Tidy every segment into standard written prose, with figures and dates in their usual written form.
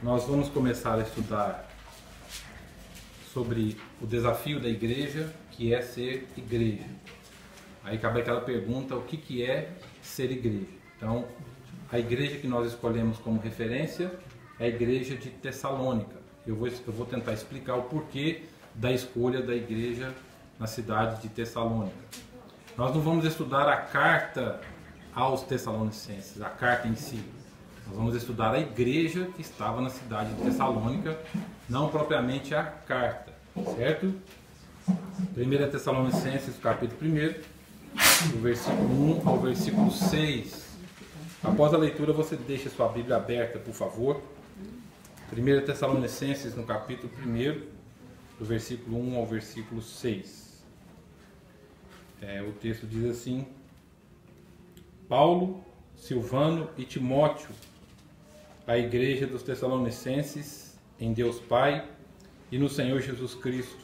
Nós vamos começar a estudar sobre o desafio da igreja, que é ser igreja. Aí cabe aquela pergunta, o que é ser igreja? Então, a igreja que nós escolhemos como referência é a igreja de Tessalônica. Eu vou tentar explicar o porquê da escolha da igreja na cidade de Tessalônica. Nós não vamos estudar a carta aos Tessalonicenses, a carta em si. Nós vamos estudar a igreja que estava na cidade de Tessalônica, não propriamente a carta, certo? 1 Tessalonicenses, capítulo 1, do versículo 1 ao versículo 6. Após a leitura, você deixa sua Bíblia aberta, por favor. 1 Tessalonicenses, no capítulo 1, do versículo 1 ao versículo 6. O texto diz assim: Paulo, Silvano e Timóteo, a igreja dos Tessalonicenses, em Deus Pai e no Senhor Jesus Cristo,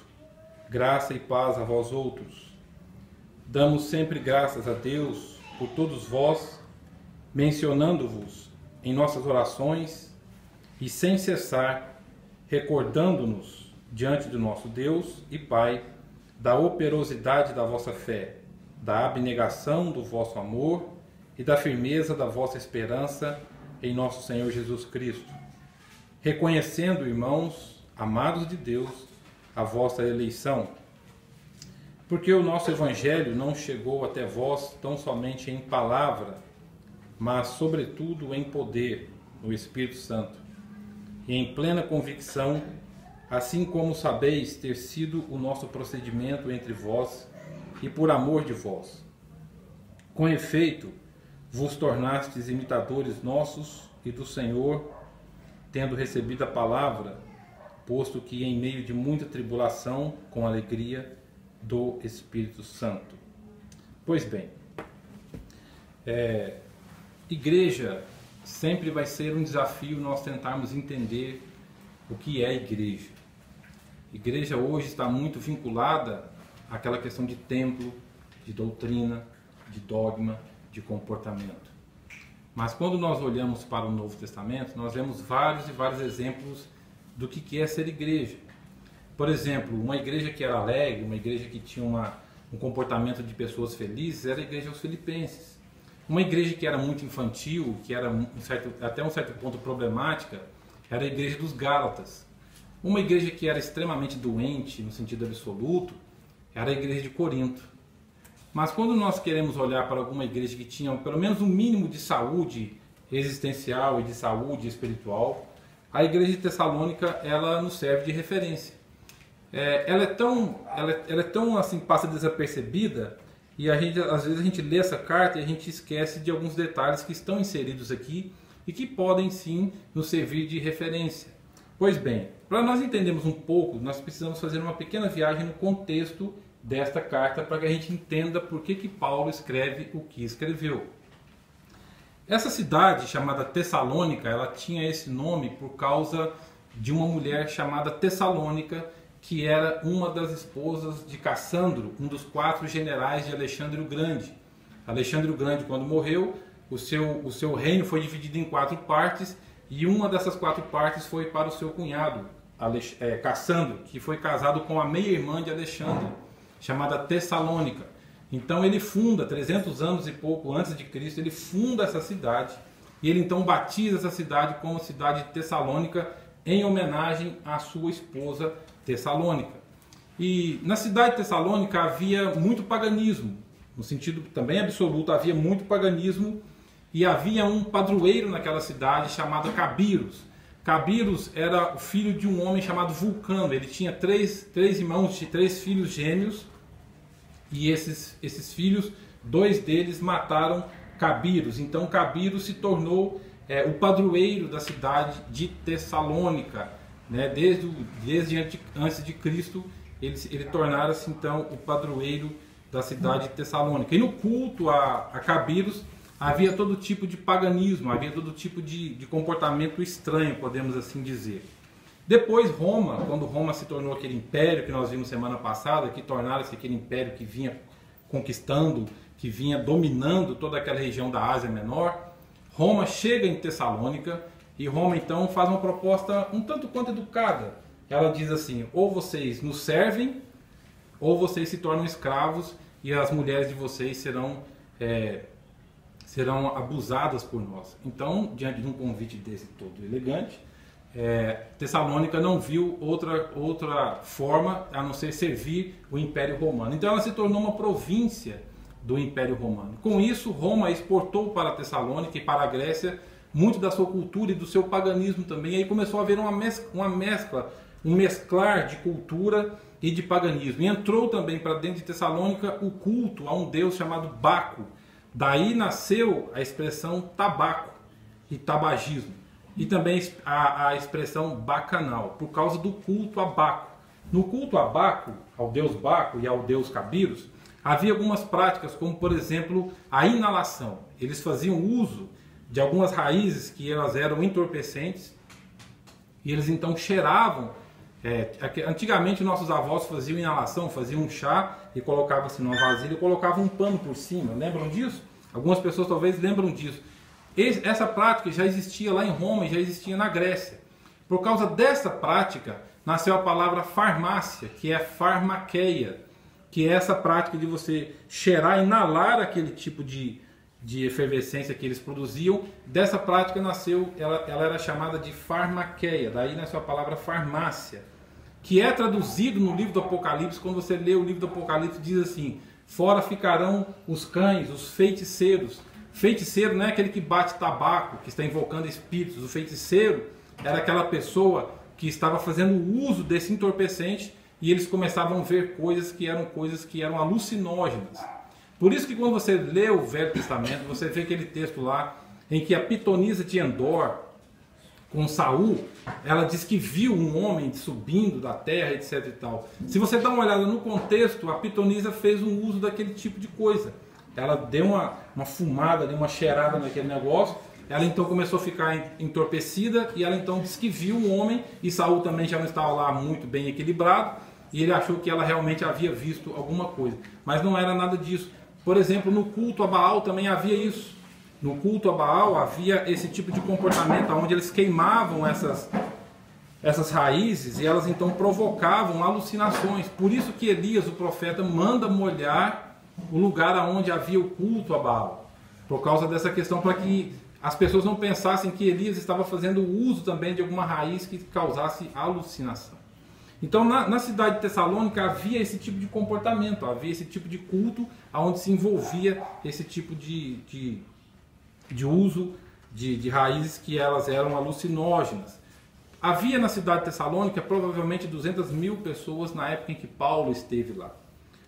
graça e paz a vós outros. Damos sempre graças a Deus por todos vós, mencionando-vos em nossas orações e sem cessar, recordando-nos diante do nosso Deus e Pai da operosidade da vossa fé, da abnegação do vosso amor e da firmeza da vossa esperança em nosso Senhor Jesus Cristo, reconhecendo, irmãos, amados de Deus, a vossa eleição. Porque o nosso Evangelho não chegou até vós tão somente em palavra, mas sobretudo em poder, no Espírito Santo, e em plena convicção, assim como sabeis ter sido o nosso procedimento entre vós e por amor de vós. Com efeito, vos tornastes imitadores nossos e do Senhor, tendo recebido a palavra, posto que em meio de muita tribulação, com alegria do Espírito Santo. Pois bem, igreja sempre vai ser um desafio nós tentarmos entender o que é igreja. Igreja hoje está muito vinculada àquela questão de templo, de doutrina, de dogma, de comportamento. Mas quando nós olhamos para o Novo Testamento, nós vemos vários e vários exemplos do que é ser igreja. Por exemplo, uma igreja que era alegre, uma igreja que tinha um comportamento de pessoas felizes, era a igreja dos Filipenses. Uma igreja que era muito infantil, que era até um certo ponto problemática, era a igreja dos Gálatas. Uma igreja que era extremamente doente, no sentido absoluto, era a igreja de Corinto. Mas quando nós queremos olhar para alguma igreja que tinha pelo menos um mínimo de saúde existencial e de saúde espiritual, a igreja de Tessalônica, ela nos serve de referência. Ela é tão assim, passa desapercebida, e às vezes a gente lê essa carta e a gente esquece de alguns detalhes que estão inseridos aqui e que podem sim nos servir de referência. Pois bem, para nós entendermos um pouco, nós precisamos fazer uma pequena viagem no contexto desta carta para que a gente entenda por que Paulo escreve o que escreveu. Essa cidade chamada Tessalônica, ela tinha esse nome por causa de uma mulher chamada Tessalônica, que era uma das esposas de Cassandro, um dos 4 generais de Alexandre o Grande. Alexandre o Grande, quando morreu, o seu reino foi dividido em 4 partes, e uma dessas 4 partes foi para o seu cunhado, Cassandro, que foi casado com a meia-irmã de Alexandre, chamada Tessalônica. Então ele funda, 300 anos e pouco antes de Cristo, ele funda essa cidade, e ele então batiza essa cidade como cidade de Tessalônica, em homenagem à sua esposa Tessalônica. E na cidade de Tessalônica havia muito paganismo, no sentido também absoluto, havia muito paganismo, e havia um padroeiro naquela cidade chamado Cabiros. Cabiros era o filho de um homem chamado Vulcano. Ele tinha três irmãos, 3 filhos gêmeos, e esses filhos, 2 deles mataram Cabiros. Então Cabiros se tornou o padroeiro da cidade de Tessalônica, né? Desde antes de Cristo, ele tornara-se então o padroeiro da cidade de Tessalônica. E no culto a Cabiros havia todo tipo de paganismo, havia todo tipo de comportamento estranho, podemos assim dizer. Depois Roma, quando Roma se tornou aquele império que nós vimos semana passada, que tornara-se aquele império que vinha conquistando, que vinha dominando toda aquela região da Ásia Menor, Roma chega em Tessalônica E Roma então faz uma proposta um tanto quanto educada. Ela diz assim: ou vocês nos servem, ou vocês se tornam escravos e as mulheres de vocês serão abusadas por nós. Então, diante de um convite desse todo elegante, Tessalônica não viu outra forma a não ser servir o Império Romano. Então ela se tornou uma província do Império Romano. Com isso, Roma exportou para Tessalônica e para a Grécia muito da sua cultura e do seu paganismo também. E aí começou a haver um mesclar de cultura e de paganismo. E entrou também para dentro de Tessalônica o culto a um deus chamado Baco. Daí nasceu a expressão tabaco e tabagismo. E também a expressão bacanal, por causa do culto a Baco. No culto a Baco, ao deus Baco e ao deus Cabiros, havia algumas práticas, como por exemplo a inalação. Eles faziam uso de algumas raízes que elas eram entorpecentes e eles então cheiravam. Antigamente nossos avós faziam inalação, faziam um chá e colocavam-se numa vasilha e colocavam um pano por cima. Lembram disso? Algumas pessoas talvez lembram disso. Essa prática já existia lá em Roma e já existia na Grécia. Por causa dessa prática nasceu a palavra farmácia, que é farmaqueia, que é essa prática de você cheirar, inalar aquele tipo de efervescência que eles produziam. Dessa prática nasceu, ela era chamada de farmaqueia, daí nasceu a palavra farmácia, que é traduzido no livro do Apocalipse. Quando você lê o livro do Apocalipse, diz assim: fora ficarão os cães, os feiticeiros. Feiticeiro não é aquele que bate tabaco, que está invocando espíritos. O feiticeiro era aquela pessoa que estava fazendo uso desse entorpecente e eles começavam a ver coisas que eram alucinógenas. Por isso que quando você lê o Velho Testamento, você vê aquele texto lá em que a pitonisa de Endor, com Saul, ela diz que viu um homem subindo da terra, etc e tal. Se você dá uma olhada no contexto, a pitonisa fez um uso daquele tipo de coisa. Ela deu uma fumada, deu uma cheirada naquele negócio. Ela então começou a ficar entorpecida e ela então disse que viu um homem, e Saul também já não estava lá muito bem equilibrado, e ele achou que ela realmente havia visto alguma coisa. Mas não era nada disso. Por exemplo, no culto a Baal também havia isso. No culto a Baal havia esse tipo de comportamento, onde eles queimavam essas raízes e elas então provocavam alucinações. Por isso que Elias, o profeta, manda molhar o lugar onde havia o culto a Baal, por causa dessa questão, para que as pessoas não pensassem que Elias estava fazendo uso também de alguma raiz que causasse alucinação. Então na cidade de Tessalônica havia esse tipo de comportamento, havia esse tipo de culto onde se envolvia esse tipo de uso de raízes que elas eram alucinógenas. Havia na cidade de Tessalônica provavelmente 200.000 pessoas na época em que Paulo esteve lá.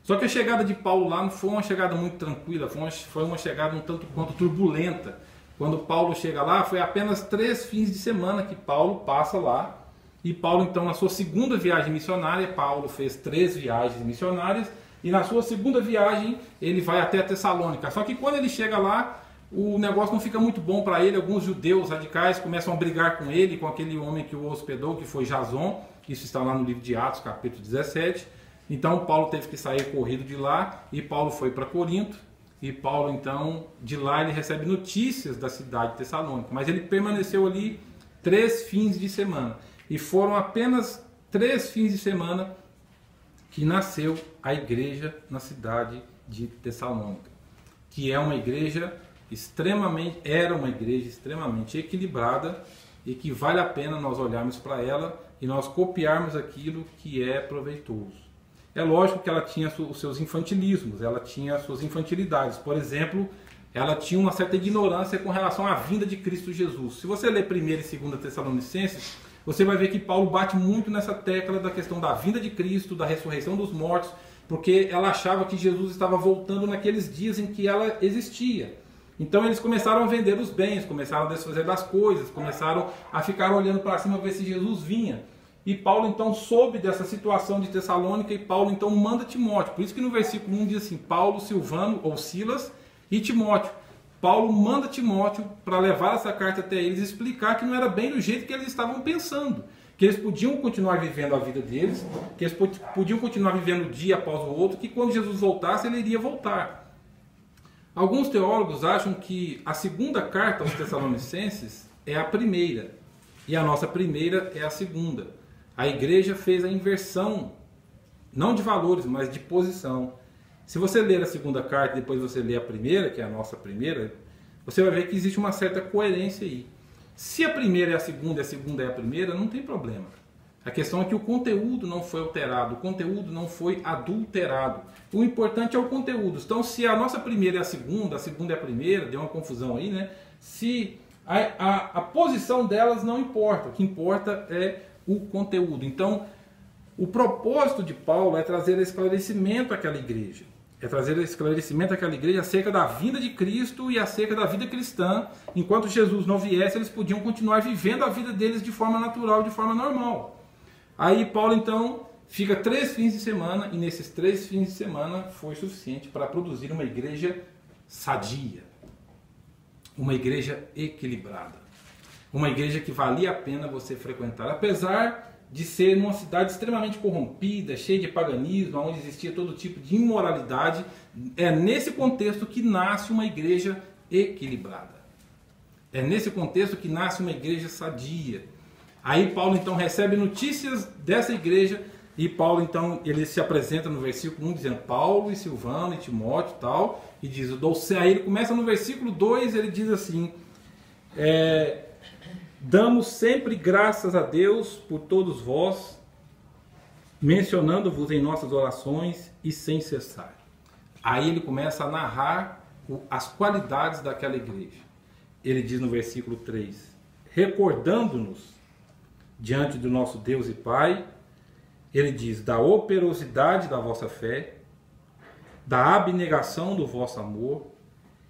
Só que a chegada de Paulo lá não foi uma chegada muito tranquila, foi uma chegada um tanto quanto turbulenta. Quando Paulo chega lá, foi apenas 3 fins de semana que Paulo passa lá. E Paulo, então, na sua segunda viagem missionária, Paulo fez 3 viagens missionárias, e na sua segunda viagem ele vai até Tessalônica. Só que quando ele chega lá, o negócio não fica muito bom para ele. Alguns judeus radicais começam a brigar com ele, com aquele homem que o hospedou, que foi Jason. Isso está lá no livro de Atos, capítulo 17. Então Paulo teve que sair corrido de lá, e Paulo foi para Corinto, e Paulo então, de lá ele recebe notícias da cidade de Tessalônica, mas ele permaneceu ali 3 fins de semana, e foram apenas 3 fins de semana que nasceu a igreja na cidade de Tessalônica, que era uma igreja extremamente equilibrada, e que vale a pena nós olharmos para ela e nós copiarmos aquilo que é proveitoso. É lógico que ela tinha os seus infantilismos, ela tinha as suas infantilidades. Por exemplo, ela tinha uma certa ignorância com relação à vinda de Cristo Jesus. Se você ler 1 e 2 Tessalonicenses, você vai ver que Paulo bate muito nessa tecla da questão da vinda de Cristo, da ressurreição dos mortos, porque ela achava que Jesus estava voltando naqueles dias em que ela existia. Então eles começaram a vender os bens, começaram a desfazer das coisas, começaram a ficar olhando para cima para ver se Jesus vinha. E Paulo então soube dessa situação de Tessalônica, e Paulo então manda Timóteo. Por isso que no versículo 1 diz assim: Paulo, Silvano ou Silas e Timóteo. Paulo manda Timóteo para levar essa carta até eles e explicar que não era bem do jeito que eles estavam pensando, que eles podiam continuar vivendo a vida deles, que eles podiam continuar vivendo um dia após o outro, que quando Jesus voltasse, ele iria voltar. Alguns teólogos acham que a segunda carta aos Tessalonicenses é a primeira. e a nossa primeira é a segunda. A igreja fez a inversão, não de valores, mas de posição. Se você ler a segunda carta e depois você ler a primeira, que é a nossa primeira, você vai ver que existe uma certa coerência aí. Se a primeira é a segunda e a segunda é a primeira, não tem problema. A questão é que o conteúdo não foi alterado, o conteúdo não foi adulterado. O importante é o conteúdo. Então, se a nossa primeira é a segunda é a primeira, deu uma confusão aí, né? Se a posição delas não importa, o que importa é o conteúdo. Então, o propósito de Paulo é trazer esclarecimento àquela igreja. É trazer esclarecimento àquela igreja acerca da vinda de Cristo e acerca da vida cristã. Enquanto Jesus não viesse, eles podiam continuar vivendo a vida deles de forma natural, de forma normal. Aí Paulo então fica 3 fins de semana, e nesses 3 fins de semana foi suficiente para produzir uma igreja sadia, uma igreja equilibrada, uma igreja que valia a pena você frequentar, apesar de ser numa cidade extremamente corrompida, cheia de paganismo, onde existia todo tipo de imoralidade. É nesse contexto que nasce uma igreja equilibrada. É nesse contexto que nasce uma igreja sadia. Aí Paulo então recebe notícias dessa igreja, e Paulo então ele se apresenta no versículo 1 dizendo Paulo e Silvano e Timóteo e tal, e diz, aí ele começa no versículo 2, ele diz assim, damos sempre graças a Deus por todos vós, mencionando-vos em nossas orações e sem cessar. Aí ele começa a narrar as qualidades daquela igreja. Ele diz no versículo 3, recordando-nos diante do nosso Deus e Pai, ele diz, da operosidade da vossa fé, da abnegação do vosso amor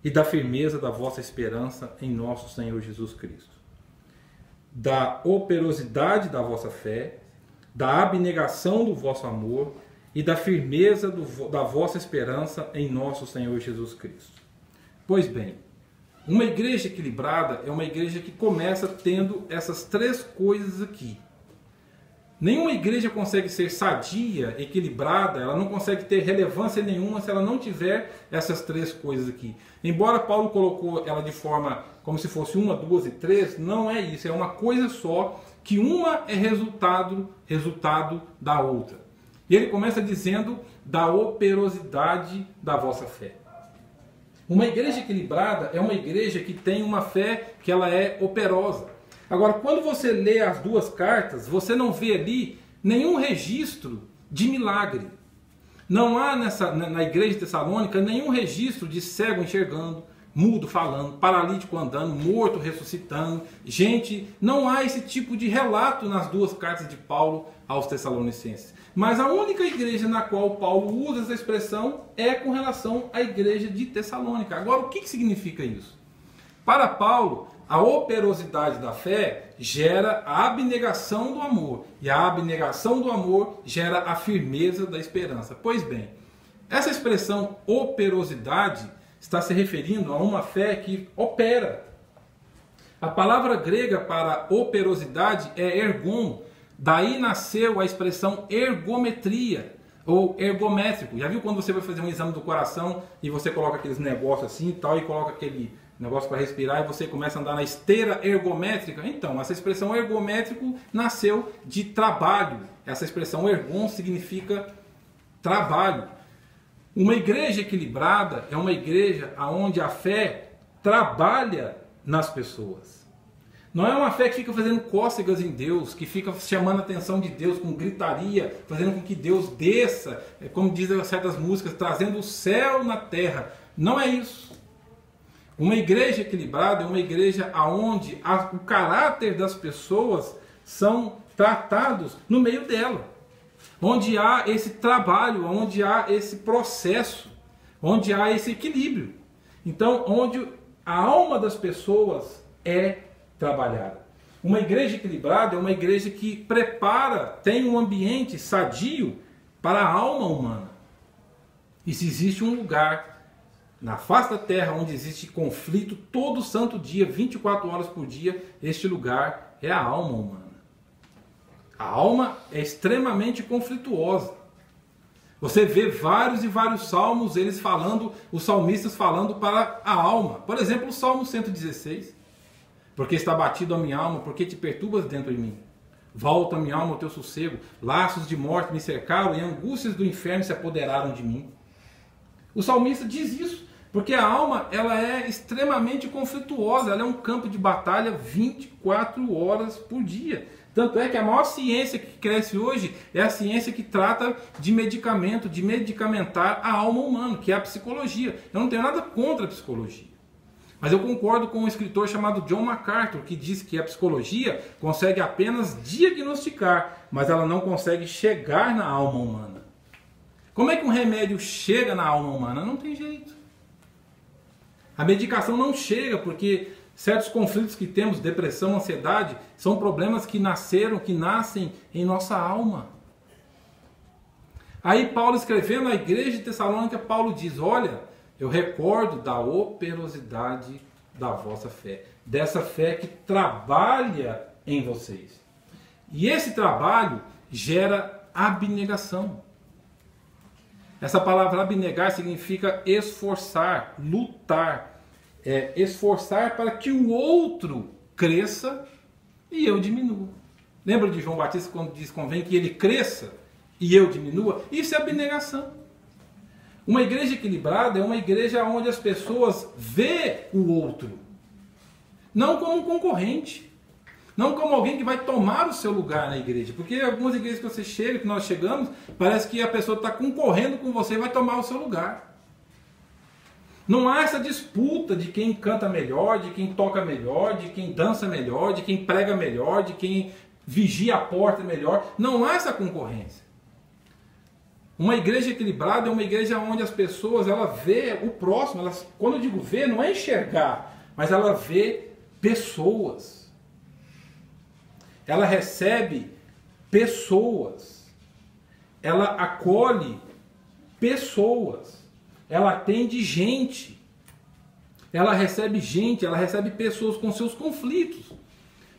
e da firmeza da vossa esperança em nosso Senhor Jesus Cristo. Da operosidade da vossa fé, da abnegação do vosso amor e da firmeza da vossa esperança em nosso Senhor Jesus Cristo. Pois bem, uma igreja equilibrada é uma igreja que começa tendo essas 3 coisas aqui. Nenhuma igreja consegue ser sadia, equilibrada, ela não consegue ter relevância nenhuma se ela não tiver essas 3 coisas aqui. Embora Paulo colocou ela de forma como se fosse 1, 2 e 3, não é isso, é uma coisa só, que uma é resultado da outra. E ele começa dizendo da operosidade da vossa fé. Uma igreja equilibrada é uma igreja que tem uma fé que ela é operosa. Agora, quando você lê as 2 cartas, você não vê ali nenhum registro de milagre. Não há na igreja de Tessalônica nenhum registro de cego enxergando, mudo falando, paralítico andando, morto ressuscitando. Gente, não há esse tipo de relato nas 2 cartas de Paulo aos Tessalonicenses. Mas a única igreja na qual Paulo usa essa expressão é com relação à igreja de Tessalônica. Agora, o que significa isso? Para Paulo, a operosidade da fé gera a abnegação do amor. E a abnegação do amor gera a firmeza da esperança. Pois bem, essa expressão operosidade está se referindo a uma fé que opera. A palavra grega para operosidade é ergon. Daí nasceu a expressão ergometria ou ergométrico. Já viu quando você vai fazer um exame do coração e você coloca aqueles negócios assim e tal, e coloca aquele negócio para respirar e você começa a andar na esteira ergométrica? Então, essa expressão ergométrico nasceu de trabalho. Essa expressão ergon significa trabalho. Uma igreja equilibrada é uma igreja onde a fé trabalha nas pessoas. Não é uma fé que fica fazendo cócegas em Deus, que fica chamando a atenção de Deus com gritaria, fazendo com que Deus desça, como dizem certas músicas, trazendo o céu na terra. Não é isso. Uma igreja equilibrada é uma igreja onde o caráter das pessoas são tratados no meio dela. Onde há esse trabalho, onde há esse processo, onde há esse equilíbrio. Então, onde a alma das pessoas é trabalhada. Uma igreja equilibrada é uma igreja que prepara, tem um ambiente sadio para a alma humana. E se existe um lugar na face da terra onde existe conflito todo santo dia, 24 horas por dia, este lugar é a alma humana. A alma é extremamente conflituosa. Você vê vários e vários salmos, os salmistas falando para a alma. Por exemplo, o Salmo 116. Porque está batido a minha alma, porque te perturbas dentro de mim. Volta, minha alma, ao teu sossego. Laços de morte me cercaram e angústias do inferno se apoderaram de mim. O salmista diz isso, porque a alma ela é extremamente conflituosa, ela é um campo de batalha 24 horas por dia. Tanto é que a maior ciência que cresce hoje é a ciência que trata de medicamento, de medicamentar a alma humana, que é a psicologia. Eu não tenho nada contra a psicologia. Mas eu concordo com um escritor chamado John MacArthur, que diz que a psicologia consegue apenas diagnosticar, mas ela não consegue chegar na alma humana. Como é que um remédio chega na alma humana? Não tem jeito. A medicação não chega porque certos conflitos que temos, depressão, ansiedade, são problemas que nascem em nossa alma. Aí Paulo escrevendo à igreja de Tessalônica, Paulo diz, olha, eu recordo da operosidade da vossa fé, dessa fé que trabalha em vocês. E esse trabalho gera abnegação. Essa palavra abnegar significa esforçar, lutar. Esforçar para que o outro cresça e eu diminua. Lembra de João Batista quando diz convém que ele cresça e eu diminua? Isso é abnegação. Uma igreja equilibrada é uma igreja onde as pessoas veem o outro, não como um concorrente, não como alguém que vai tomar o seu lugar na igreja. Porque algumas igrejas que você chega, que nós chegamos, parece que a pessoa está concorrendo com você e vai tomar o seu lugar. Não há essa disputa de quem canta melhor, de quem toca melhor, de quem dança melhor, de quem prega melhor, de quem vigia a porta melhor. Não há essa concorrência. Uma igreja equilibrada é uma igreja onde as pessoas ela vê o próximo. Quando eu digo ver, não é enxergar, mas ela vê pessoas. Ela recebe pessoas. Ela acolhe pessoas. Ela atende gente, ela recebe pessoas com seus conflitos.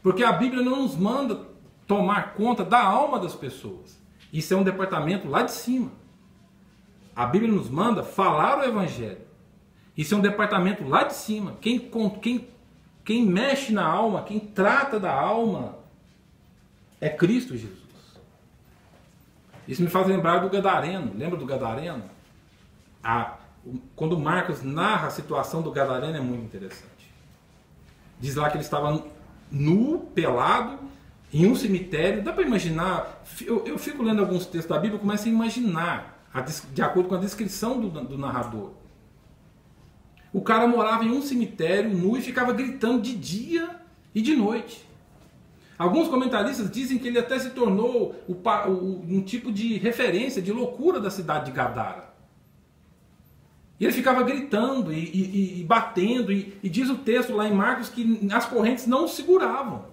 Porque a Bíblia não nos manda tomar conta da alma das pessoas. Isso é um departamento lá de cima. A Bíblia nos manda falar o Evangelho. Isso é um departamento lá de cima. Quem mexe na alma, quem trata da alma, é Cristo Jesus. Isso me faz lembrar do Gadareno. Lembra do Gadareno? Quando Marcos narra a situação do Gadareno é muito interessante. Diz lá que ele estava nu, pelado, em um cemitério. Dá para imaginar? Eu fico lendo alguns textos da Bíblia e começo a imaginar, de acordo com a descrição do narrador. O cara morava em um cemitério nu e ficava gritando de dia e de noite. Alguns comentaristas dizem que ele até se tornou um tipo de referência, de loucura da cidade de Gadara. E ele ficava gritando e batendo, e diz o texto lá em Marcos que as correntes não o seguravam.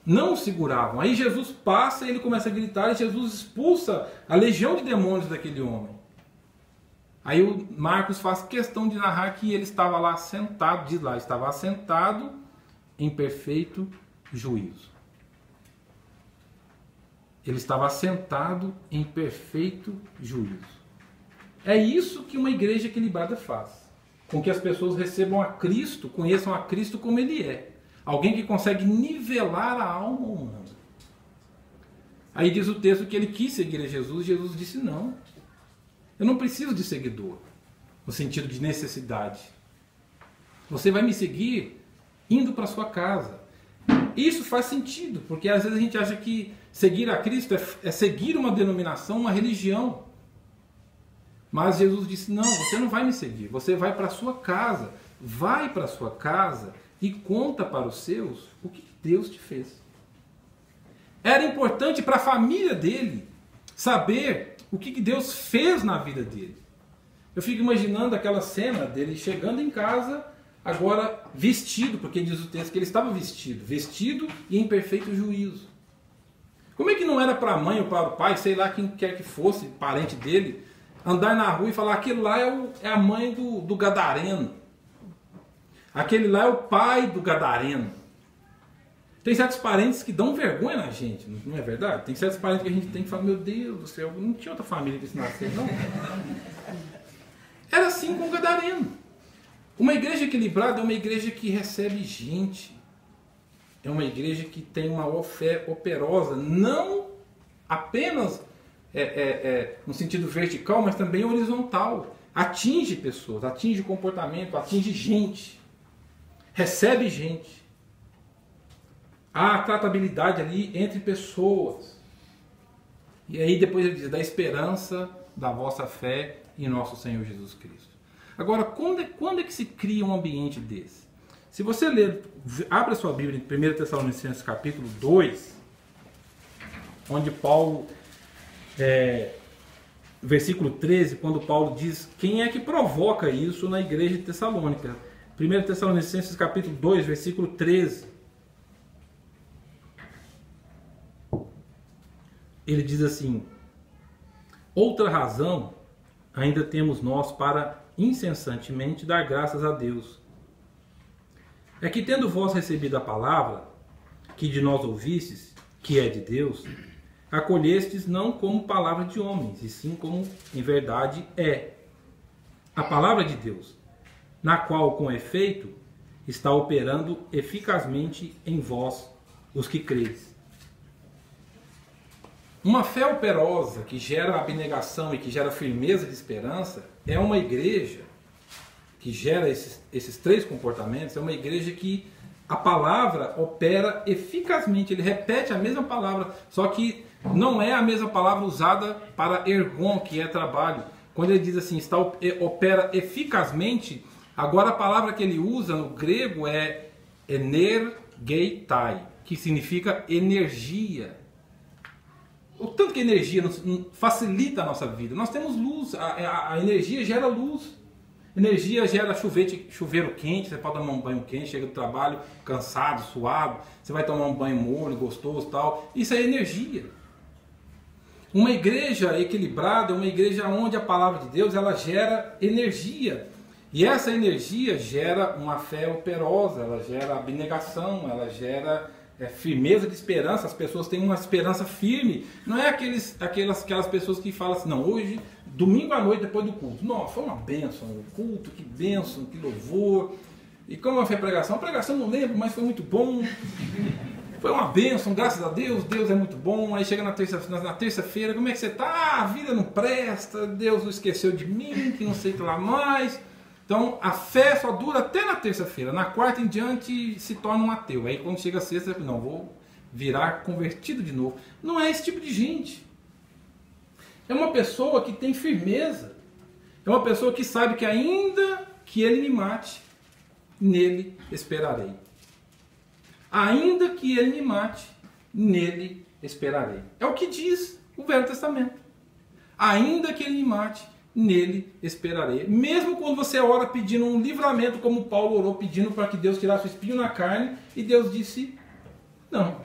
Não o seguravam. Aí Jesus passa e ele começa a gritar, e Jesus expulsa a legião de demônios daquele homem. Aí o Marcos faz questão de narrar que ele estava lá sentado, diz lá, estava assentado em perfeito juízo. Ele estava assentado em perfeito juízo. É isso que uma igreja equilibrada faz. Com que as pessoas recebam a Cristo, conheçam a Cristo como Ele é. Alguém que consegue nivelar a alma humana. Aí diz o texto que ele quis seguir a Jesus, e Jesus disse não. Eu não preciso de seguidor, no sentido de necessidade. Você vai me seguir indo para sua casa. Isso faz sentido, porque às vezes a gente acha que seguir a Cristo é seguir uma denominação, uma religião. Mas Jesus disse, não, você não vai me seguir, você vai para a sua casa. Vai para a sua casa e conta para os seus o que Deus te fez. Era importante para a família dele saber o que Deus fez na vida dele. Eu fico imaginando aquela cena dele chegando em casa, agora vestido, porque diz o texto que ele estava vestido e em perfeito juízo. Como é que não era para a mãe ou para o pai, sei lá quem quer que fosse, parente dele, andar na rua e falar, aquele lá é a mãe do Gadareno. Aquele lá é o pai do Gadareno. Tem certos parentes que dão vergonha na gente, não é verdade? Tem certos parentes que a gente tem que falar, meu Deus do céu, não tinha outra família que se nascer, não. Era assim com o Gadareno. Uma igreja equilibrada é uma igreja que recebe gente. É uma igreja que tem uma fé operosa, não apenas no sentido vertical, mas também horizontal. Atinge pessoas, atinge comportamento, atinge gente. Recebe gente. Há tratabilidade ali entre pessoas. E aí depois ele diz, da esperança da vossa fé em nosso Senhor Jesus Cristo. Agora, quando é que se cria um ambiente desse? Se você ler, abra sua Bíblia em 1 Tessalonicenses capítulo 2, onde Paulo, versículo 13, quando Paulo diz quem é que provoca isso na igreja de Tessalônica. 1 Tessalonicenses capítulo 2, versículo 13. Ele diz assim: outra razão ainda temos nós para incessantemente dar graças a Deus. É que tendo vós recebido a palavra, que de nós ouvistes, que é de Deus, acolhestes não como palavra de homens, e sim como em verdade é a palavra de Deus, na qual com efeito está operando eficazmente em vós, os que credes. Uma fé operosa que gera abnegação e que gera firmeza de esperança é uma igreja que gera esses três comportamentos, é uma igreja que a palavra opera eficazmente, ele repete a mesma palavra, só que não é a mesma palavra usada para ergon, que é trabalho. Quando ele diz assim, opera eficazmente, agora a palavra que ele usa no grego é energeitai, que significa energia. O tanto que a energia facilita a nossa vida. Nós temos luz, a energia gera luz. Energia gera chuveiro quente, você pode tomar um banho quente, chega do trabalho cansado, suado, você vai tomar um banho morno, gostoso e tal. Isso é energia. Uma igreja equilibrada é uma igreja onde a palavra de Deus ela gera energia. E essa energia gera uma fé operosa, ela gera abnegação, ela gera firmeza de esperança. As pessoas têm uma esperança firme. Não é aquelas pessoas que falam assim, não, hoje, domingo à noite depois do culto, nossa, foi uma bênção, o culto, que bênção, que louvor. E como foi a pregação? A pregação não lembro, mas foi muito bom. Foi uma bênção, graças a Deus, Deus é muito bom. Aí chega na terça-feira, como é que você está? A vida não presta, Deus não esqueceu de mim, que não sei o que lá mais. Então a fé só dura até na terça-feira. Na quarta em diante se torna um ateu. Aí quando chega a sexta, não, vou virar convertido de novo. Não é esse tipo de gente. É uma pessoa que tem firmeza. É uma pessoa que sabe que ainda que ele me mate, nele esperarei. Ainda que ele me mate, nele esperarei. É o que diz o Velho Testamento. Ainda que ele me mate, nele esperarei. Mesmo quando você ora pedindo um livramento, como Paulo orou pedindo para que Deus tirasse o espinho na carne, e Deus disse, não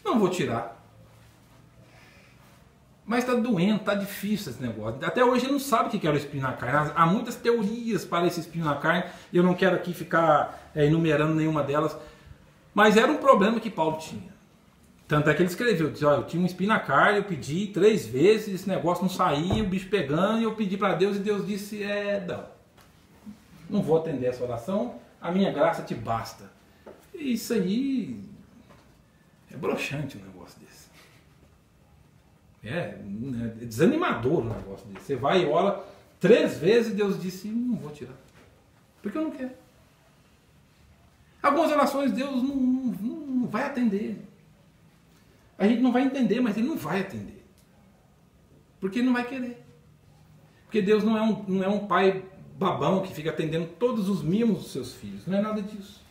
vou tirar. Mas está doendo, está difícil esse negócio. Até hoje ele não sabe o que era o espinho na carne. Há muitas teorias para esse espinho na carne, e eu não quero aqui ficar enumerando nenhuma delas, mas era um problema que Paulo tinha. Tanto é que ele escreveu, disse, eu tinha um espinho na carne, eu pedi 3 vezes, esse negócio não saía, o bicho pegando, e eu pedi para Deus, e Deus disse, não vou atender essa oração, a minha graça te basta. E isso aí é broxante um negócio desse. É desanimador um negócio desse. Você vai e ora 3 vezes, e Deus disse, não vou tirar, porque eu não quero. Algumas orações Deus não vai atender. A gente não vai entender, mas Ele não vai atender. Porque Ele não vai querer. Porque Deus não é um pai babão que fica atendendo todos os mimos dos seus filhos. Não é nada disso.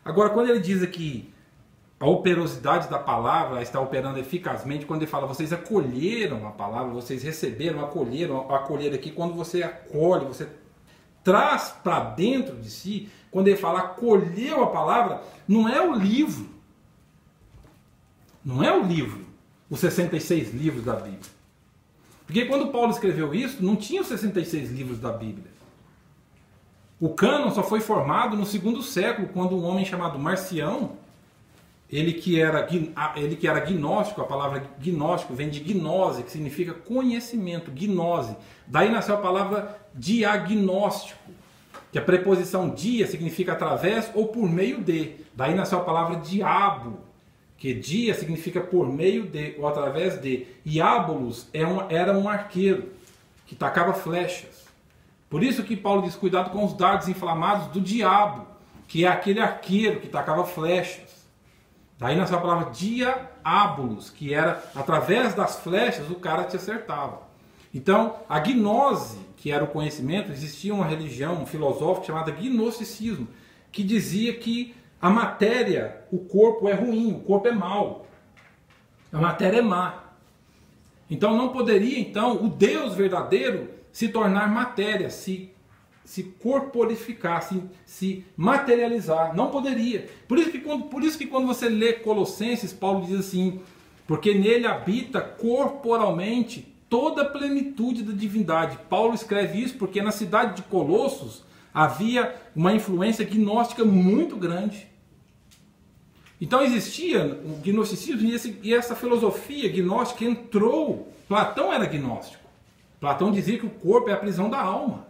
Agora, quando Ele diz aqui a operosidade da palavra está operando eficazmente, quando Ele fala, vocês acolheram a palavra, vocês receberam, acolher aqui, quando você acolhe, você traz para dentro de si, quando Ele fala acolheu a palavra, não é o livro. Não é o livro, os 66 livros da Bíblia. Porque quando Paulo escreveu isso, não tinha os 66 livros da Bíblia. O cânon só foi formado no 2º século, quando um homem chamado Marcião, ele que era gnóstico, a palavra gnóstico vem de gnose, que significa conhecimento, gnose. Daí nasceu a palavra diagnóstico. que a preposição dia significa através ou por meio de. Daí nasceu a palavra diabo, que dia significa por meio de ou através de. E ábolos era um arqueiro que tacava flechas. Por isso que Paulo diz, cuidado com os dardos inflamados do diabo, que é aquele arqueiro que tacava flechas. Daí nasceu a palavra diabolos, que era através das flechas o cara te acertava. Então, a gnose, que era o conhecimento, existia uma religião filosófica chamada gnosticismo, que dizia que a matéria, o corpo é ruim, o corpo é mau. A matéria é má. Então não poderia, então, o Deus verdadeiro se tornar matéria, se corporificar, se materializar. Não poderia. Por isso que quando você lê Colossenses, Paulo diz assim, porque nele habita corporalmente toda a plenitude da divindade. Paulo escreve isso porque na cidade de Colossos havia uma influência gnóstica muito grande. Então existia o gnosticismo e essa filosofia gnóstica entrou. Platão era gnóstico. Platão dizia que o corpo é a prisão da alma.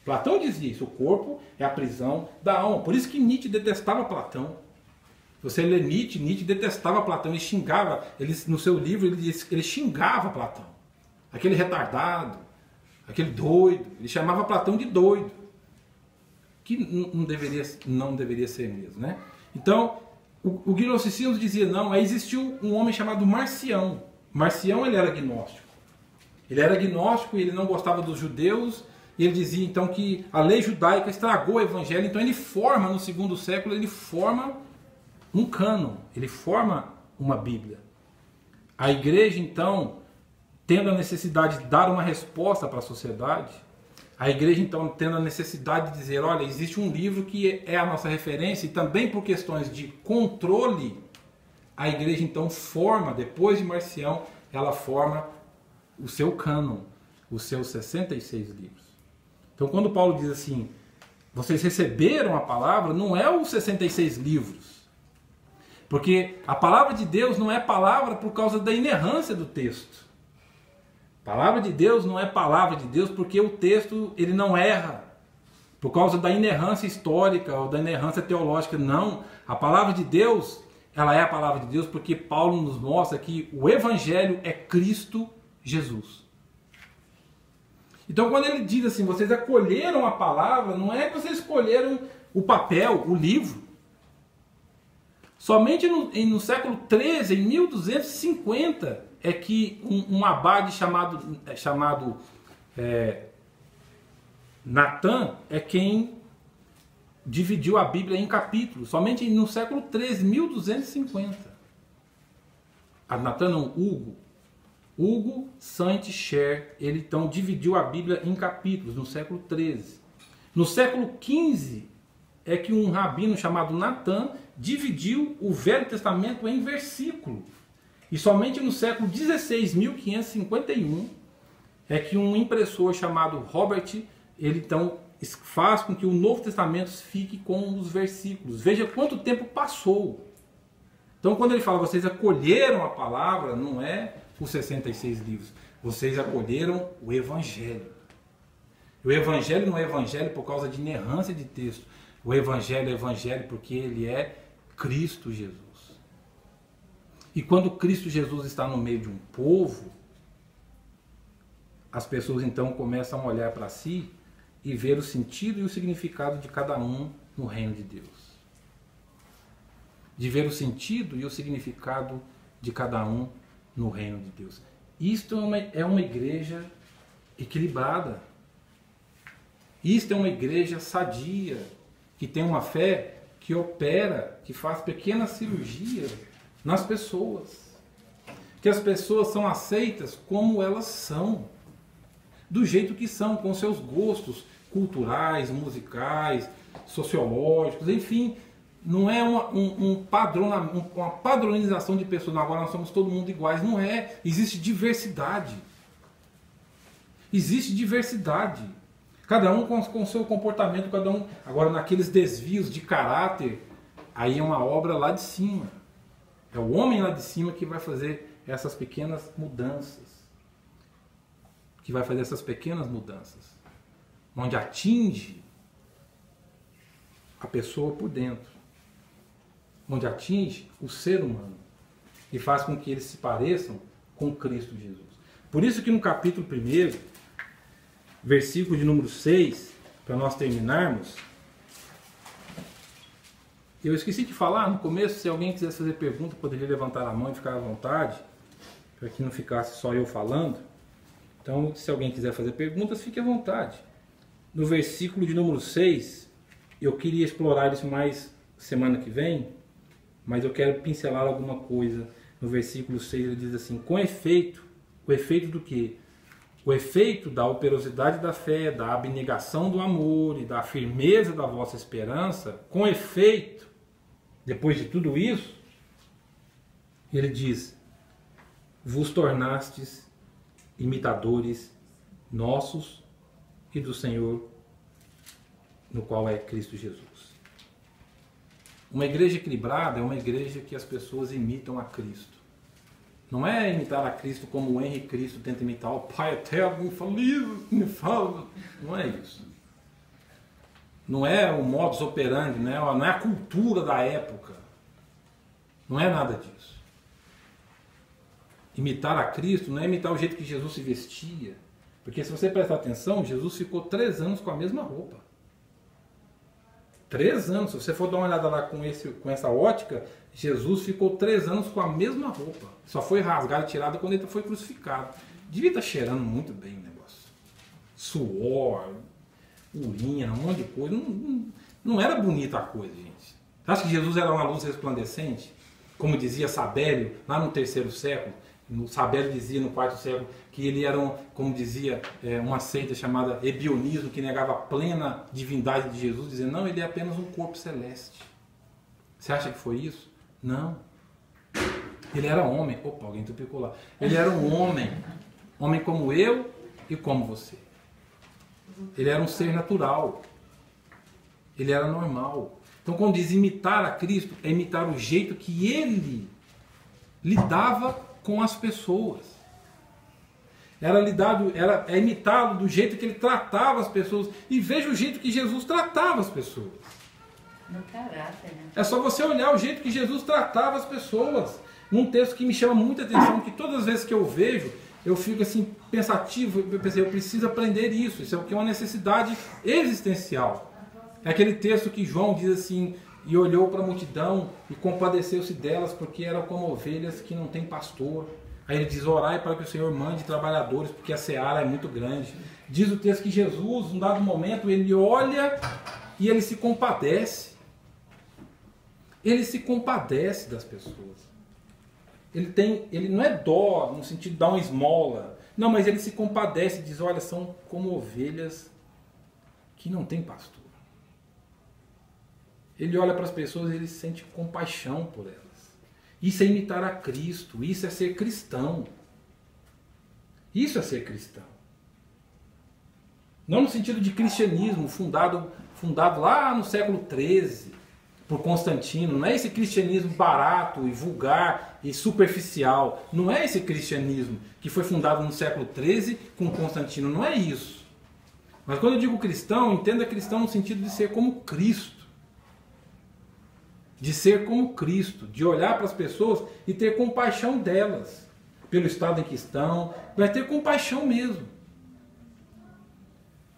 Platão dizia isso, o corpo é a prisão da alma. Por isso que Nietzsche detestava Platão. Você lê Nietzsche detestava Platão, ele xingava, no seu livro ele xingava Platão. Aquele retardado, aquele doido, ele chamava Platão de doido. Que não deveria ser mesmo, né? Então, o gnosticismo dizia não, aí existiu um homem chamado Marcião. Marcião, ele era gnóstico. Ele era gnóstico e ele não gostava dos judeus, e ele dizia então que a lei judaica estragou o evangelho, então ele forma no segundo século, ele forma um cânon, ele forma uma Bíblia. A igreja então, tendo a necessidade de dar uma resposta para a sociedade, a igreja então tendo a necessidade de dizer, olha, existe um livro que é a nossa referência, e também por questões de controle, a igreja então forma, depois de Marcião, ela forma o seu cânon, os seus 66 livros. Então quando Paulo diz assim, vocês receberam a palavra, não é os 66 livros. Porque a palavra de Deus não é palavra por causa da inerrância do texto. A palavra de Deus não é palavra de Deus porque o texto ele não erra. Por causa da inerrância histórica ou da inerrância teológica. Não. A palavra de Deus, ela é a palavra de Deus porque Paulo nos mostra que o Evangelho é Cristo Jesus. Então quando ele diz assim, vocês acolheram a palavra, não é que vocês escolheram o papel, o livro. Somente no século XIII, em 1250, é que um abade chamado Natan é quem dividiu a Bíblia em capítulos. Somente no século XIII, 1250. Natan não, Hugo Saint-Cher, ele então dividiu a Bíblia em capítulos no século XIII. No século XV é que um rabino chamado Natan dividiu o Velho Testamento em versículos. E somente no século XVI, 1551, é que um impressor chamado Robert, ele então faz com que o Novo Testamento fique com os versículos. Veja quanto tempo passou. Então quando ele fala, vocês acolheram a palavra, não é os 66 livros. Vocês acolheram o Evangelho. O Evangelho não é Evangelho por causa de inerrância de texto. O Evangelho é Evangelho porque ele é Cristo Jesus. E quando Cristo Jesus está no meio de um povo, as pessoas então começam a olhar para si e ver o sentido e o significado de cada um no reino de Deus. De ver o sentido e o significado de cada um no reino de Deus. Isto é uma igreja equilibrada. Isto é uma igreja sadia, que tem uma fé que opera, que faz pequenas cirurgias nas pessoas. Que as pessoas são aceitas como elas são. Do jeito que são, com seus gostos culturais, musicais, sociológicos, enfim. Não é uma padronização de pessoas. Agora nós somos todo mundo iguais. Não é. Existe diversidade. Existe diversidade. Cada um com o seu comportamento, cada um. Agora, naqueles desvios de caráter, aí é uma obra lá de cima. É o homem lá de cima que vai fazer essas pequenas mudanças. Que vai fazer essas pequenas mudanças. Onde atinge a pessoa por dentro, onde atinge o ser humano e faz com que eles se pareçam com Cristo Jesus. Por isso que no capítulo 1, versículo de número 6, para nós terminarmos, eu esqueci de falar no começo, se alguém quisesse fazer pergunta, poderia levantar a mão e ficar à vontade, para que não ficasse só eu falando. Então, se alguém quiser fazer perguntas, fique à vontade. No versículo de número 6, eu queria explorar isso mais semana que vem, mas eu quero pincelar alguma coisa. No versículo 6 ele diz assim: com efeito, o efeito do quê? O efeito da operosidade da fé, da abnegação do amor e da firmeza da vossa esperança, com efeito, depois de tudo isso, ele diz: vos tornastes imitadores nossos e do Senhor, no qual é Cristo Jesus. Uma igreja equilibrada é uma igreja que as pessoas imitam a Cristo. Não é imitar a Cristo como o Henri Cristo tenta imitar o Pai Eterno, infalível, inefável. Não é isso. Não é o modus operandi, não é a cultura da época. Não é nada disso. Imitar a Cristo não é imitar o jeito que Jesus se vestia. Porque se você prestar atenção, Jesus ficou 3 anos com a mesma roupa. 3 anos. Se você for dar uma olhada lá com essa ótica, Jesus ficou 3 anos com a mesma roupa. Só foi rasgada e tirada quando ele foi crucificado. Devia estar cheirando muito bem o negócio. Suor, urina, um monte de coisa. Não era bonita a coisa, gente. Você acha que Jesus era uma luz resplandecente? Como dizia Sabélio, lá no 3º século. Sabélio dizia no 4º século que ele era, como dizia, uma seita chamada ebionismo, que negava a plena divindade de Jesus, dizendo, não, ele é apenas um corpo celeste. Você acha que foi isso? Não. Ele era homem. Opa, alguém tupicou lá. Ele era um homem. Homem como eu e como você. Ele era um ser natural. Ele era normal. Então, quando diz imitar a Cristo, é imitar o jeito que ele lidava com as pessoas. É imitá-lo do jeito que ele tratava as pessoas. E veja o jeito que Jesus tratava as pessoas. No caráter, né? É só você olhar o jeito que Jesus tratava as pessoas. Num texto que me chama muita atenção, que todas as vezes que eu vejo, eu fico assim pensativo, eu pensei, eu preciso aprender isso. Isso é uma necessidade existencial. É aquele texto que João diz assim, e olhou para a multidão e compadeceu-se delas, porque eram como ovelhas que não têm pastor. Aí ele diz, orai para que o Senhor mande trabalhadores, porque a seara é muito grande. Diz o texto que Jesus, num dado momento, ele olha e ele se compadece. Ele se compadece das pessoas. Ele não é dó, no sentido de dar uma esmola. Não, mas ele se compadece e diz, olha, são como ovelhas que não têm pastor. Ele olha para as pessoas e ele sente compaixão por elas. Isso é imitar a Cristo, isso é ser cristão. Isso é ser cristão. Não no sentido de cristianismo fundado lá no século XIII por Constantino. Não é esse cristianismo barato e vulgar e superficial. Não é esse cristianismo que foi fundado no século XIII com Constantino. Não é isso. Mas quando eu digo cristão, entenda cristão no sentido de ser como Cristo. De ser como Cristo, de olhar para as pessoas e ter compaixão delas, pelo estado em que estão, vai ter compaixão mesmo.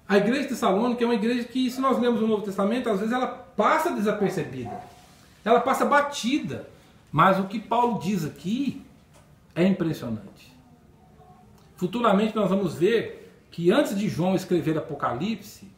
A igreja de Tessalônica é uma igreja que, se nós lemos o Novo Testamento, às vezes ela passa desapercebida, ela passa batida, mas o que Paulo diz aqui é impressionante. Futuramente nós vamos ver que antes de João escrever Apocalipse,